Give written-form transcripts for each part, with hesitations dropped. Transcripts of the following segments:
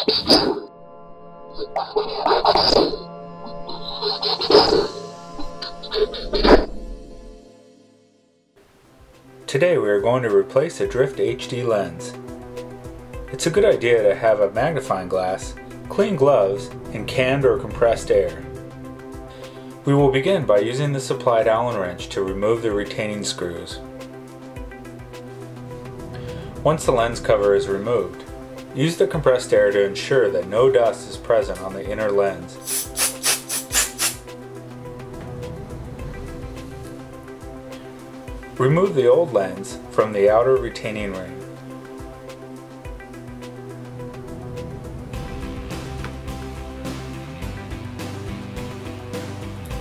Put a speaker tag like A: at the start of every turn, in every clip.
A: Today we are going to replace a Drift HD lens. It's a good idea to have a magnifying glass, clean gloves, and canned or compressed air. We will begin by using the supplied Allen wrench to remove the retaining screws. Once the lens cover is removed, use the compressed air to ensure that no dust is present on the inner lens. Remove the old lens from the outer retaining ring.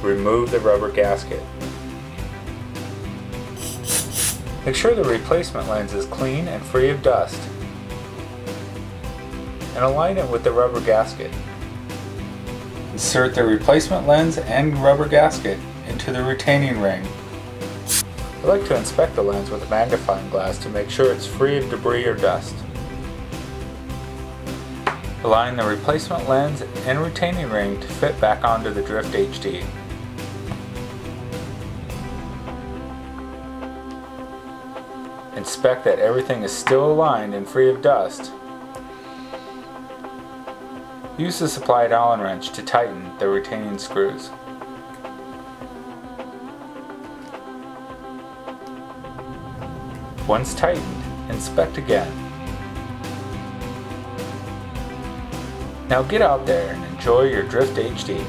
A: Remove the rubber gasket. Make sure the replacement lens is clean and free of dust, and align it with the rubber gasket. Insert the replacement lens and rubber gasket into the retaining ring. I like to inspect the lens with a magnifying glass to make sure it's free of debris or dust. Align the replacement lens and retaining ring to fit back onto the Drift HD. Inspect that everything is still aligned and free of dust. Use the supplied Allen wrench to tighten the retaining screws. Once tightened, inspect again. Now get out there and enjoy your Drift HD.